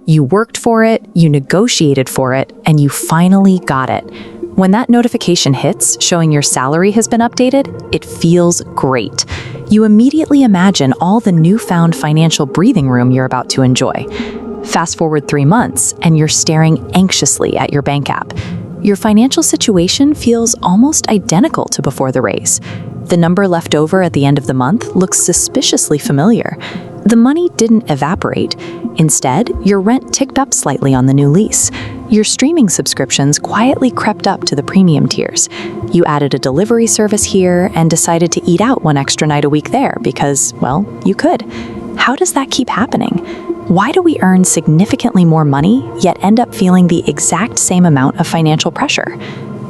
You worked for it, you negotiated for it, and you finally got it. When that notification hits, showing your salary has been updated, it feels great. You immediately imagine all the newfound financial breathing room you're about to enjoy. Fast forward 3 months, and you're staring anxiously at your bank app. Your financial situation feels almost identical to before the raise. The number left over at the end of the month looks suspiciously familiar. The money didn't evaporate. Instead, your rent ticked up slightly on the new lease. Your streaming subscriptions quietly crept up to the premium tiers. You added a delivery service here and decided to eat out one extra night a week there because, well, you could. How does that keep happening? Why do we earn significantly more money, yet end up feeling the exact same amount of financial pressure?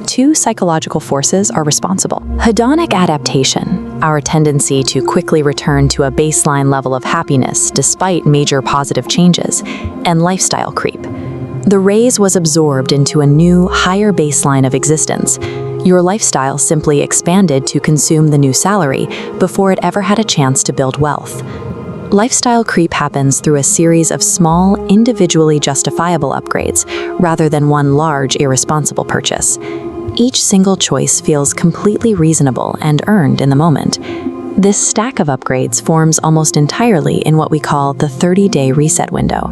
2 psychological forces are responsible. Hedonic adaptation, our tendency to quickly return to a baseline level of happiness despite major positive changes, and lifestyle creep. The raise was absorbed into a new, higher baseline of existence. Your lifestyle simply expanded to consume the new salary before it ever had a chance to build wealth. Lifestyle creep happens through a series of small, individually justifiable upgrades, rather than one large, irresponsible purchase. Each single choice feels completely reasonable and earned in the moment. This stack of upgrades forms almost entirely in what we call the 30-day reset window.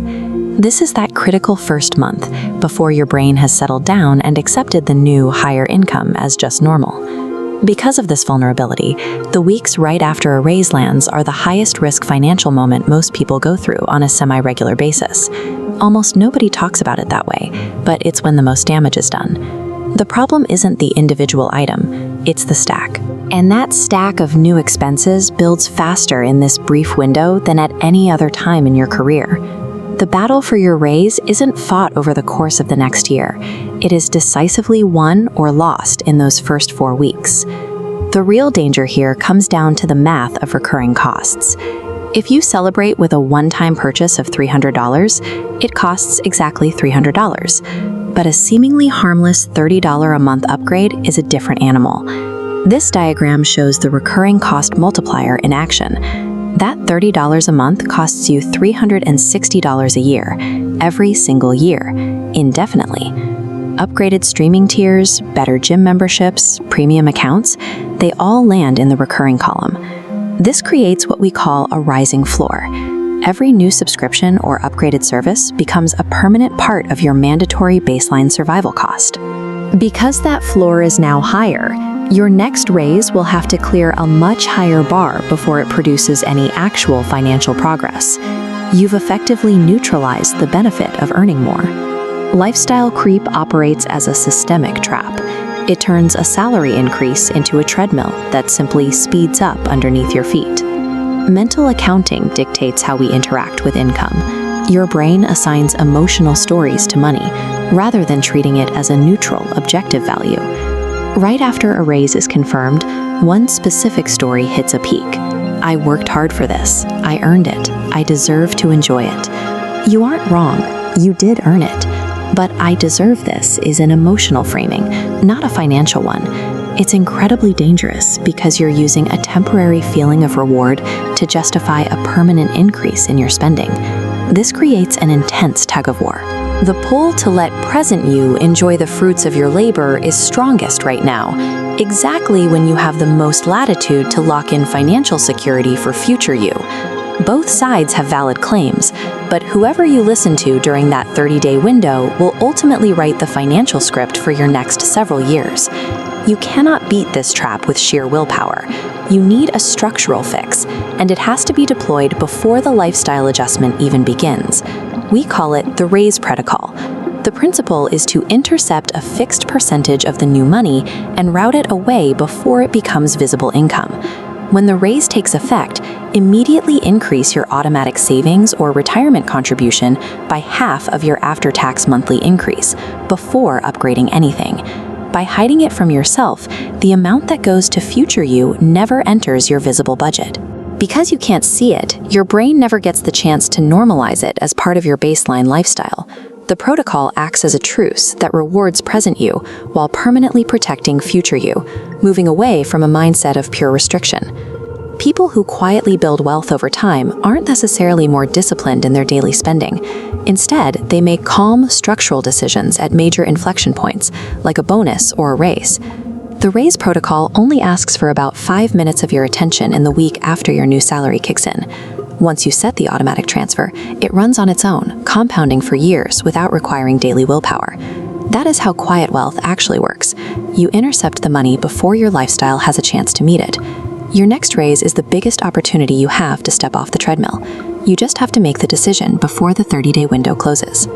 This is that critical first month before your brain has settled down and accepted the new, higher income as just normal. Because of this vulnerability, the weeks right after a raise lands are the highest risk financial moment most people go through on a semi-regular basis. Almost nobody talks about it that way, but it's when the most damage is done. The problem isn't the individual item, it's the stack. And that stack of new expenses builds faster in this brief window than at any other time in your career. The battle for your raise isn't fought over the course of the next year. It is decisively won or lost in those first 4 weeks. The real danger here comes down to the math of recurring costs. If you celebrate with a one-time purchase of $300, it costs exactly $300. But a seemingly harmless $30 a month upgrade is a different animal. This diagram shows the recurring cost multiplier in action. That $30 a month costs you $360 a year, every single year, indefinitely. Upgraded streaming tiers, better gym memberships, premium accounts, they all land in the recurring column. This creates what we call a rising floor. Every new subscription or upgraded service becomes a permanent part of your mandatory baseline survival cost. Because that floor is now higher, your next raise will have to clear a much higher bar before it produces any actual financial progress. You've effectively neutralized the benefit of earning more. Lifestyle creep operates as a systemic trap. It turns a salary increase into a treadmill that simply speeds up underneath your feet. Mental accounting dictates how we interact with income. Your brain assigns emotional stories to money, rather than treating it as a neutral, objective value. Right after a raise is confirmed, one specific story hits a peak. I worked hard for this. I earned it. I deserve to enjoy it. You aren't wrong. You did earn it. But I deserve this is an emotional framing, not a financial one. It's incredibly dangerous because you're using a temporary feeling of reward to justify a permanent increase in your spending. This creates an intense tug-of-war. The pull to let present you enjoy the fruits of your labor is strongest right now, exactly when you have the most latitude to lock in financial security for future you. Both sides have valid claims, but whoever you listen to during that 30-day window will ultimately write the financial script for your next several years. You cannot beat this trap with sheer willpower. You need a structural fix, and it has to be deployed before the lifestyle adjustment even begins. We call it the raise protocol. The principle is to intercept a fixed percentage of the new money and route it away before it becomes visible income. When the raise takes effect, immediately increase your automatic savings or retirement contribution by half of your after-tax monthly increase before upgrading anything. By hiding it from yourself, the amount that goes to future you never enters your visible budget. Because you can't see it, your brain never gets the chance to normalize it as part of your baseline lifestyle. The protocol acts as a truce that rewards present you while permanently protecting future you, moving away from a mindset of pure restriction. People who quietly build wealth over time aren't necessarily more disciplined in their daily spending. Instead, they make calm, structural decisions at major inflection points, like a bonus or a raise. The raise protocol only asks for about 5 minutes of your attention in the week after your new salary kicks in. Once you set the automatic transfer, it runs on its own, compounding for years without requiring daily willpower. That is how quiet wealth actually works. You intercept the money before your lifestyle has a chance to meet it. Your next raise is the biggest opportunity you have to step off the treadmill. You just have to make the decision before the 30-day window closes.